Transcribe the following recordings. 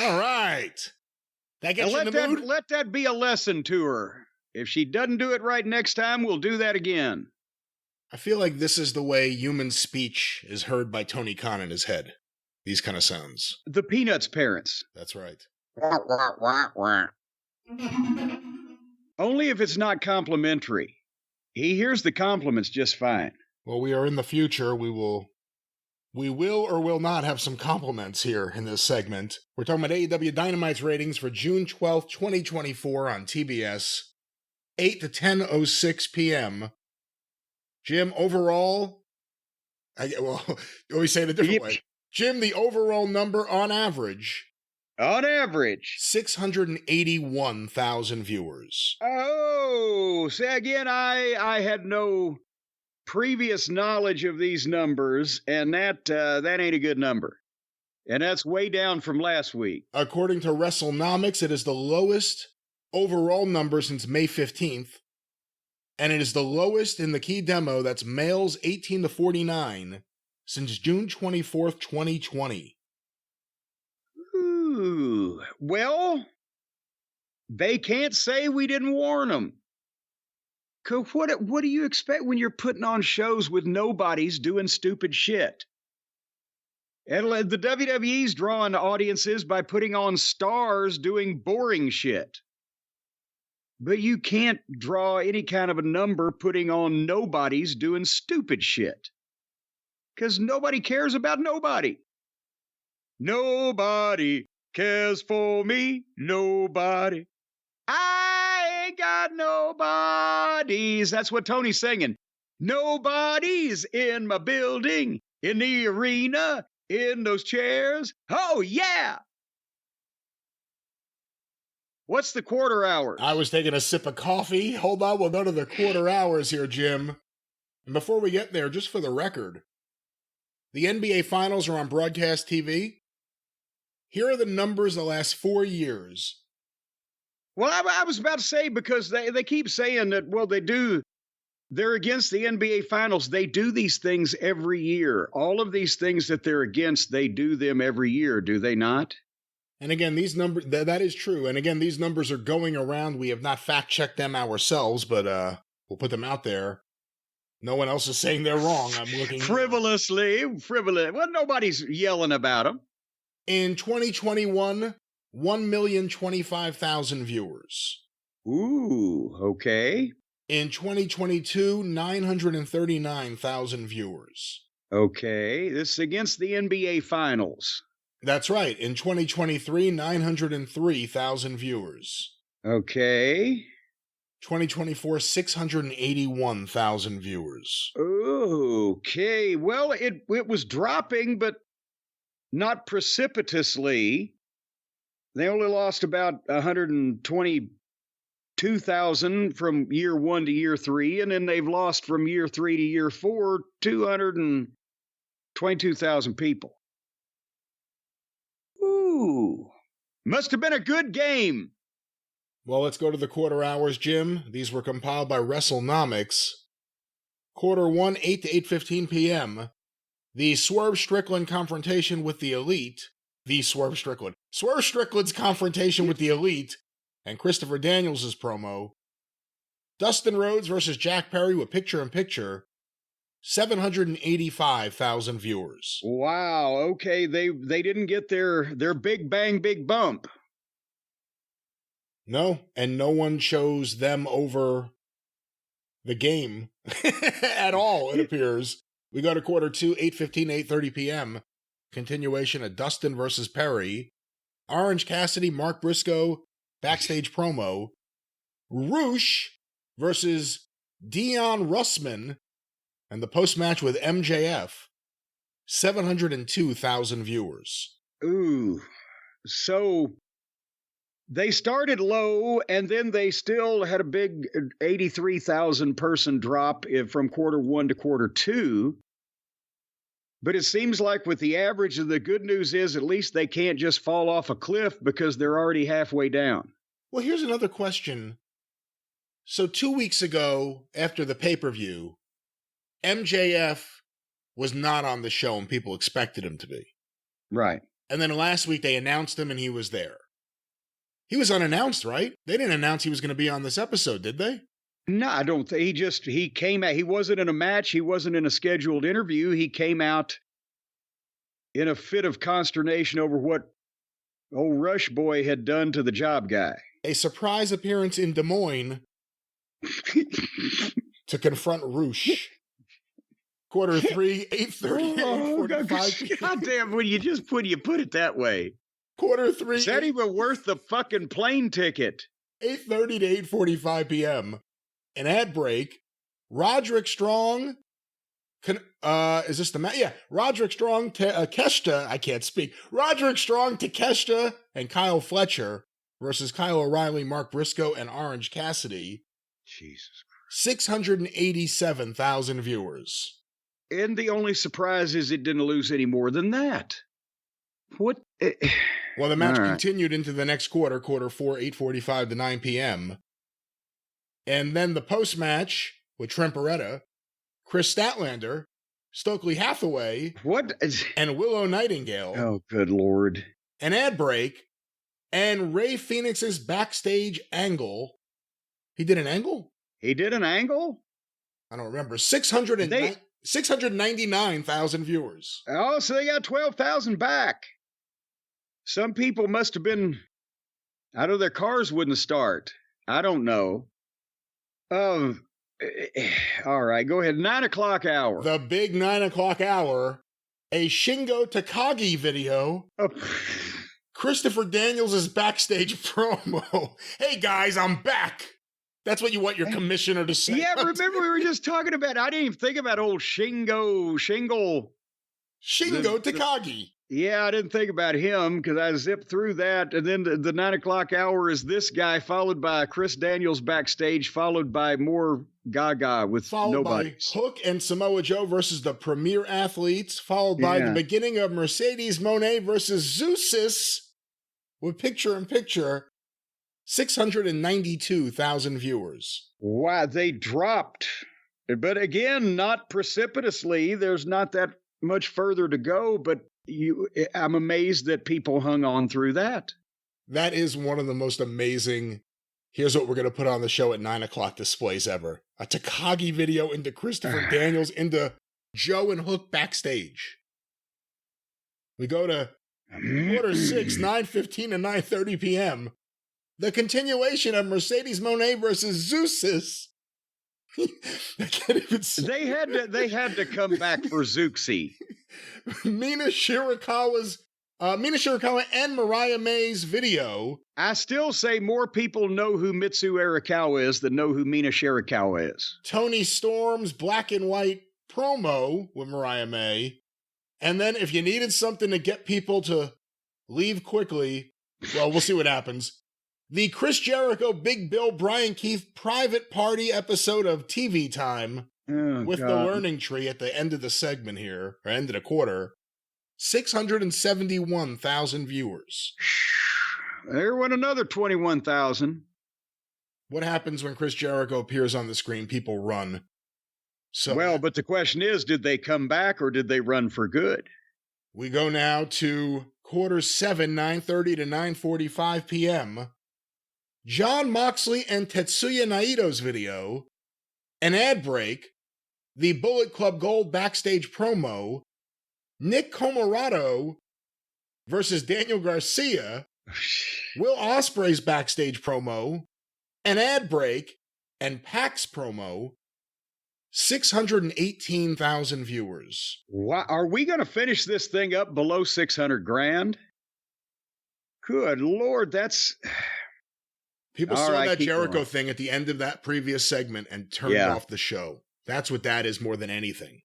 All right. That gets you in the mood? Let that be a lesson to her. If she doesn't do it right next time, we'll do that again. I feel like this is the way human speech is heard by Tony Khan in his head. These kind of sounds. The Peanuts parents. That's right. Only if it's not complimentary. He hears the compliments just fine. Well, we are in the future. We will or will not have some compliments here in this segment. We're talking about AEW Dynamite's ratings for June 12th, 2024 on TBS, 8 to 10:06 p.m. Jim, overall, you always say it a different way. Jim, the overall number on average. On average. 681,000 viewers. Oh, say again, I had no previous knowledge of these numbers, and that ain't a good number. And that's way down from last week. According to WrestleNomics, it is the lowest overall number since May 15th. And it is the lowest in the key demo, that's males 18 to 49, since June 24th, 2020. Ooh, well, they can't say we didn't warn them. What do you expect when you're putting on shows with nobodies doing stupid shit? And the WWE's drawing audiences by putting on stars doing boring shit. But you can't draw any kind of a number putting on nobodies doing stupid shit. Because nobody cares about nobody. Nobody cares for me. Nobody. I ain't got nobodies. That's what Tony's singing. Nobody's in my building, in the arena, in those chairs. Oh, yeah. What's the quarter hours? I was taking a sip of coffee. Hold on, we'll go to the quarter hours here, Jim. And before we get there, just for the record, the NBA Finals are on broadcast TV. Here are the numbers the last 4 years. Well, I was about to say, because they keep saying that, well, they're against the NBA Finals. They do these things every year. All of these things that they're against, they do them every year, do they not? And again, these numbers, that is true. And again, these numbers are going around. We have not fact-checked them ourselves, but we'll put them out there. No one else is saying they're wrong. I'm looking frivolous. Well, nobody's yelling about them. In 2021, 1,025,000 viewers. Ooh, okay. In 2022, 939,000 viewers. Okay, this is against the NBA Finals. That's right. In 2023, 903,000 viewers. Okay. 2024, 681,000 viewers. Okay. Well, it was dropping, but not precipitously. They only lost about 122,000 from year 1 to year 3, and then they've lost from year 3 to year 4, 222,000 people. Ooh, must have been a good game. Well, let's go to the quarter hours, Jim. These were compiled by WrestleNomics. Quarter 1, 8 to 8:15 p.m. The Swerve Strickland confrontation with the Elite. Swerve Strickland's confrontation with the Elite and Christopher Daniels' promo. Dustin Rhodes versus Jack Perry with picture-in-picture. 785,000 viewers. Wow, okay, they didn't get their big bang, big bump. No, and no one chose them over the game at all, it appears. We go to quarter 2, 8:15, 8:30 p.m. Continuation of Dustin versus Perry. Orange Cassidy, Mark Briscoe, backstage promo. Roosh versus Dion Russman. And the post-match with MJF, 702,000 viewers. Ooh, so they started low, and then they still had a big 83,000 person drop from quarter 1 to quarter 2. But it seems like with the average, the good news is at least they can't just fall off a cliff because they're already halfway down. Well, here's another question. So 2 weeks ago, after the pay-per-view, MJF was not on the show and people expected him to be. Right. And then last week they announced him and he was there. He was unannounced, right? They didn't announce he was going to be on this episode, did they? No, I don't think. He came out. He wasn't in a match. He wasn't in a scheduled interview. He came out in a fit of consternation over what old Rush Boy had done to the job guy. A surprise appearance in Des Moines to confront Roosh. Quarter 3, 8:38, 45. God damn, when you put it that way. Quarter 3. Is that even worth the fucking plane ticket? 8:30 to 8:45 p.m. An ad break. Roderick Strong. Is this the match? Yeah. Roderick Strong, Takeshita. I can't speak. Roderick Strong, Takeshita, and Kyle Fletcher versus Kyle O'Reilly, Mark Briscoe, and Orange Cassidy. Jesus Christ. 687,000 viewers. And the only surprise is it didn't lose any more than that. What? Well, the match continued into the next quarter 4, 8:45 to 9 p.m. And then the post-match with Trent Beretta, Chris Statlander, Stokely Hathaway, and Willow Nightingale. Oh, good Lord. An ad break, and Ray Phoenix's backstage angle. He did an angle? He did an angle? I don't remember. 699,000 viewers. Oh, so they got 12,000 back. Some people must have been out of their cars wouldn't start. I don't know. All right, go ahead. 9 o'clock hour. The big 9 o'clock hour. A Shingo Takagi video. Oh. Christopher Daniels' backstage promo. Hey guys, I'm back. That's what you want your commissioner to say. Yeah, remember we were just talking about, I didn't even think about old Shingo Takagi. Yeah, I didn't think about him because I zipped through that. And then the 9 o'clock hour is this guy, followed by Chris Daniels backstage, followed by more Gaga with nobody. By Hook and Samoa Joe versus the Premier Athletes, followed by the beginning of Mercedes Moné versus Zeusis with picture-in-picture. 692,000 viewers. Wow, they dropped. But again, not precipitously. There's not that much further to go, but I'm amazed that people hung on through that. That is one of the most amazing, here's what we're going to put on the show at 9 o'clock displays ever. A Takagi video into Christopher Daniels, into Joe and Hook backstage. We go to quarter 6, 9:15 to 9:30 p.m. The continuation of Mercedes Moné versus Zeusis. I can't even say. They had to come back for Zeuxi. Mina Shirakawa and Mariah May's video. I still say more people know who Mitsu Arakawa is than know who Mina Shirakawa is. Tony Storm's black and white promo with Mariah May. And then if you needed something to get people to leave quickly, well, we'll see what happens. The Chris Jericho, Big Bill, Brian Keith private party episode of TV Time with the learning tree at the end of the segment here, or end of the quarter. 671,000 viewers. There went another 21,000. What happens when Chris Jericho appears on the screen? People run. So, well, but the question is, did they come back or did they run for good? We go now to quarter 7, 9:30 to 9:45 p.m. Jon Moxley and Tetsuya Naito's video, an ad break, the Bullet Club Gold backstage promo, Nick Comoroto versus Daniel Garcia, Will Ospreay's backstage promo, an ad break, and PAC's promo. 618,000 viewers. Wow. Are we going to finish this thing up below 600 grand? Good Lord, that's... People saw that Jericho thing at the end of that previous segment and turned off the show. That's what that is more than anything.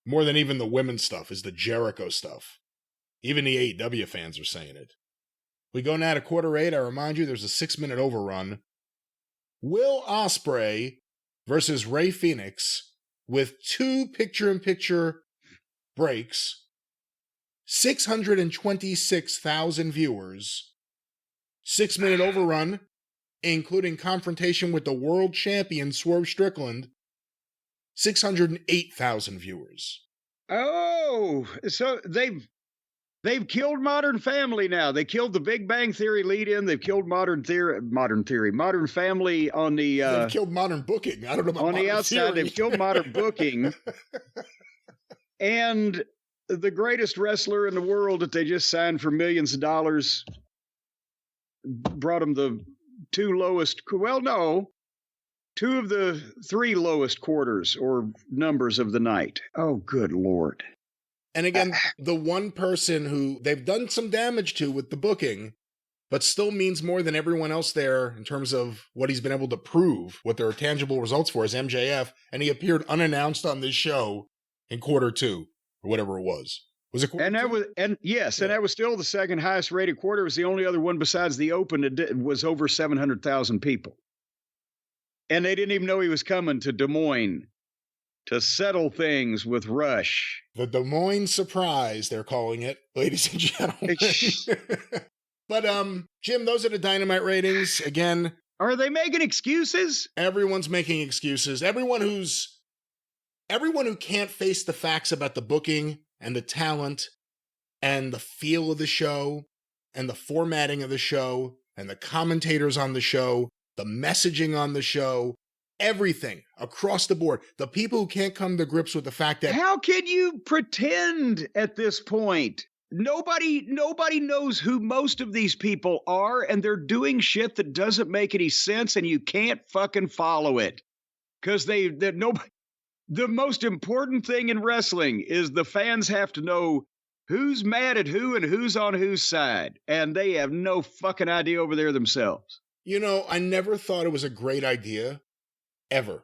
More than even the women's stuff is the Jericho stuff. Even the AEW fans are saying it. We go now to quarter 8. I remind you, there's a 6-minute overrun. Will Ospreay versus Ray Phoenix with 2 picture-in-picture breaks, 626,000 viewers, 6-minute overrun, including confrontation with the world champion Swerve Strickland, 608,000 viewers. Oh, so they've killed Modern Family now. They killed the Big Bang Theory lead-in. They've killed Modern Family on the... they've killed Modern Booking. I don't know about on Modern the outside, Theory. they've killed Modern Booking. And the greatest wrestler in the world that they just signed for millions of dollars brought them the two of the three lowest quarters or numbers of the night. Oh, good Lord. And again, the one person who they've done some damage to with the booking, but still means more than everyone else there in terms of what he's been able to prove, what their tangible results for, is MJF, and he appeared unannounced on this show in quarter 2, or whatever it was. Was it quarter 2? And that was still the second highest rated quarter. It was the only other one besides the Open that was over 700,000 people. And they didn't even know he was coming to Des Moines to settle things with Rush. The Des Moines Surprise, they're calling it, ladies and gentlemen. But, Jim, those are the Dynamite ratings. Again, are they making excuses? Everyone's making excuses. Everyone who can't face the facts about the booking and the talent and the feel of the show and the formatting of the show and the commentators on the show, the messaging on the show, everything across the board. The people who can't come to grips with the fact that... How can you pretend at this point? Nobody knows who most of these people are, and they're doing shit that doesn't make any sense, and you can't fucking follow it. Because nobody... The most important thing in wrestling is the fans have to know who's mad at who and who's on whose side, and they have no fucking idea over there themselves. You know, I never thought it was a great idea, ever.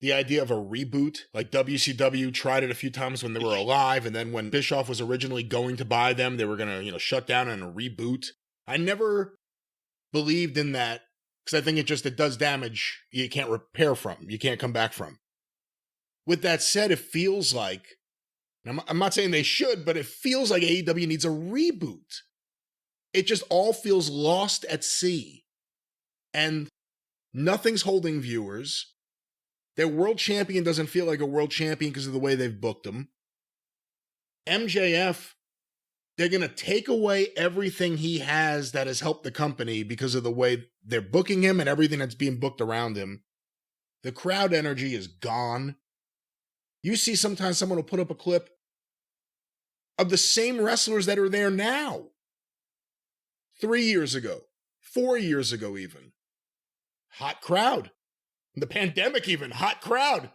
The idea of a reboot, like WCW tried it a few times when they were alive, and then when Bischoff was originally going to buy them, they were going to, shut down and reboot. I never believed in that, because I think it does damage you can't repair from, you can't come back from. With that said, it feels like, I'm not saying they should, but it feels like AEW needs a reboot. It just all feels lost at sea. And nothing's holding viewers. Their world champion doesn't feel like a world champion because of the way they've booked him. MJF, they're going to take away everything he has that has helped the company because of the way they're booking him and everything that's being booked around him. The crowd energy is gone. You see sometimes someone will put up a clip of the same wrestlers that are there now. 3 years ago, 4 years ago even. Hot crowd. The pandemic even, hot crowd.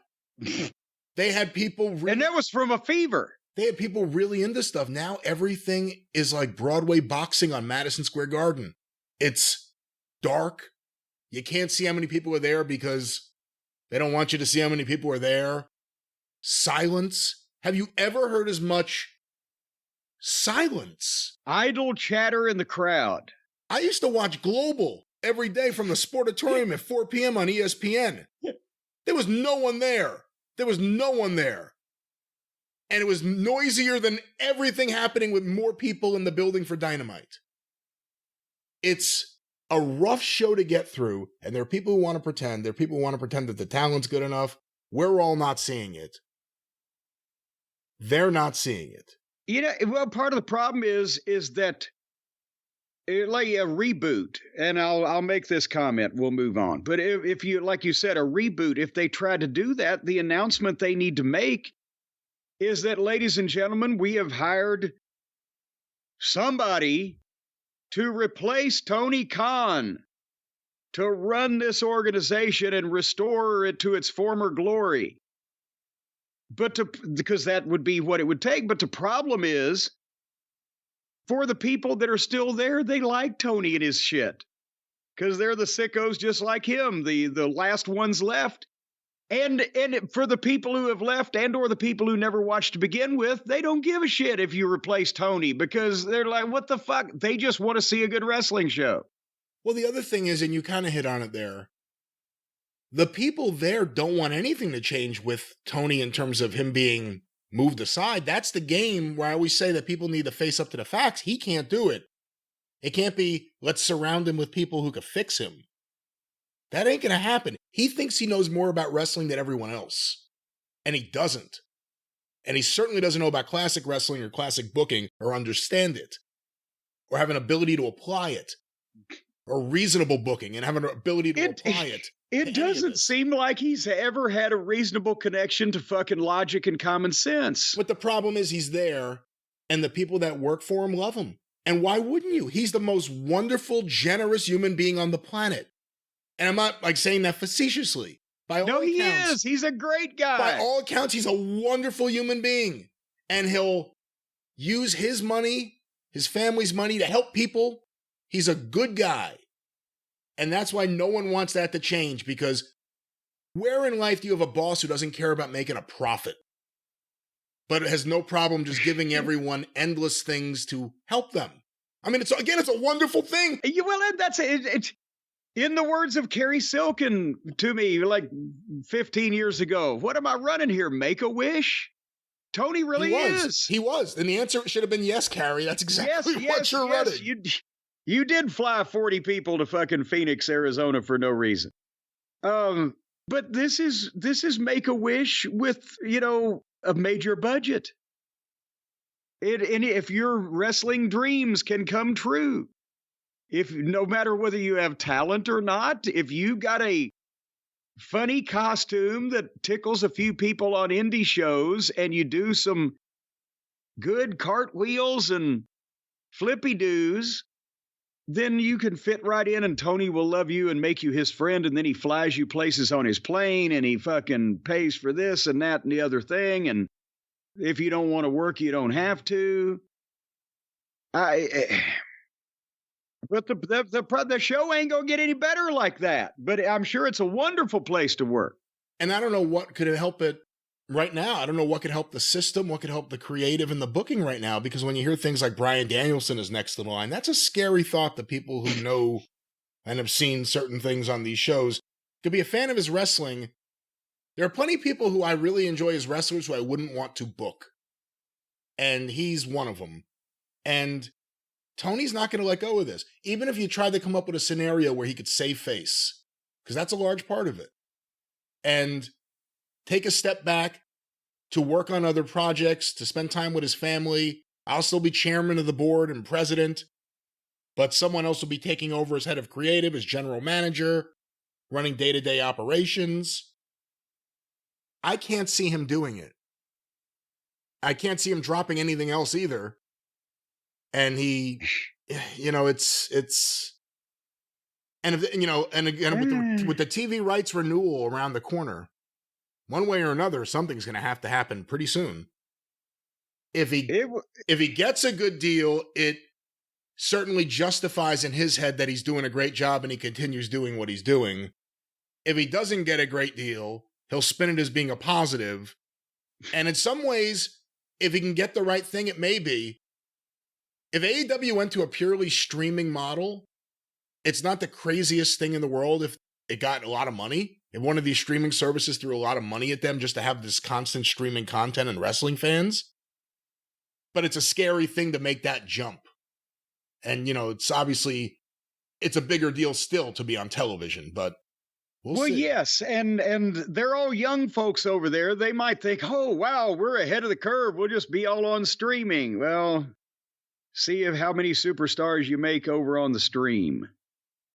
They had people... and that was from a fever. They had people really into stuff. Now everything is like Broadway boxing on Madison Square Garden. It's dark. You can't see how many people are there because they don't want you to see how many people are there. Silence. Have you ever heard as much silence? Idle chatter in the crowd. I used to watch Global every day from the Sportatorium at 4 p.m. on ESPN. There was no one there. There was no one there. And it was noisier than everything happening with more people in the building for Dynamite. It's a rough show to get through, and there are people who want to pretend. There are people who want to pretend that the talent's good enough. We're all not seeing it. They're not seeing it. Well, part of the problem is that like a reboot, and I'll make this comment, we'll move on. But if you, like you said, a reboot, if they try to do that, the announcement they need to make is that, ladies and gentlemen, we have hired somebody to replace Tony Khan to run this organization and restore it to its former glory. Because that would be what it would take. But the problem is, for the people that are still there, they like Tony and his shit. Because they're the sickos just like him, the last ones left. And for the people who have left and or the people who never watched to begin with, they don't give a shit if you replace Tony because they're like, what the fuck? They just want to see a good wrestling show. Well, the other thing is, and you kind of hit on it there, the people there don't want anything to change with Tony in terms of him being moved aside. That's the game where I always say that people need to face up to the facts. He can't do it. It can't be, let's surround him with people who could fix him. That ain't going to happen. He thinks he knows more about wrestling than everyone else. And he doesn't. And he certainly doesn't know about classic wrestling or classic booking or understand it or have an ability to apply it or reasonable booking and have an ability to apply it. It doesn't seem like he's ever had a reasonable connection to fucking logic and common sense. But the problem is he's there and the people that work for him love him. And why wouldn't you? He's the most wonderful, generous human being on the planet. And I'm not like saying that facetiously. By all accounts, he is. He's a great guy. By all accounts, he's a wonderful human being. And he'll use his money, his family's money to help people. He's a good guy. And that's why no one wants that to change, because where in life do you have a boss who doesn't care about making a profit, but has no problem just giving everyone endless things to help them? I mean, it's a wonderful thing. Well, that's it. In the words of Carrie Silken to me like 15 years ago, what am I running here? Make a wish? Tony really is. He was. And the answer should have been yes, Carrie. That's exactly what you're running. You did fly 40 people to fucking Phoenix, Arizona for no reason. But this is Make a Wish with, a major budget. And if your wrestling dreams can come true, no matter whether you have talent or not, if you got a funny costume that tickles a few people on indie shows and you do some good cartwheels and flippy doos, then you can fit right in and Tony will love you and make you his friend. And then he flies you places on his plane and he fucking pays for this and that and the other thing. And if you don't want to work, you don't have to. But the show ain't going to get any better like that. But I'm sure it's a wonderful place to work. And I don't know what could help it right now. I don't know what could help the system, what could help the creative and the booking right now. Because when you hear things like Bryan Danielson is next in line, that's a scary thought that people who know and have seen certain things on these shows could be a fan of his wrestling. There are plenty of people who I really enjoy as wrestlers who I wouldn't want to book. And he's one of them. And Tony's not going to let go of this. Even if you tried to come up with a scenario where he could save face, because that's a large part of it, and take a step back to work on other projects, to spend time with his family. I'll still be chairman of the board and president, but someone else will be taking over as head of creative, as general manager, running day-to-day operations. I can't see him doing it. I can't see him dropping anything else either. And he, it's, and if, and again, with the TV rights renewal around the corner, one way or another, something's going to happen pretty soon. If he gets a good deal, it certainly justifies in his head that he's doing a great job and he continues doing what he's doing. If he doesn't get a great deal, he'll spin it as being a positive. And in some ways, if he can get the right thing, it may be. If AEW went to a purely streaming model, it's not the craziest thing in the world if it got a lot of money. If one of these streaming services threw a lot of money at them just to have this constant streaming content and wrestling fans. But it's a scary thing to make that jump. And, it's obviously, it's a bigger deal still to be on television, but we'll see. Yes, and they're all young folks over there. They might think, oh, wow, we're ahead of the curve. We'll just be all on streaming. Well, see how many superstars you make over on the stream.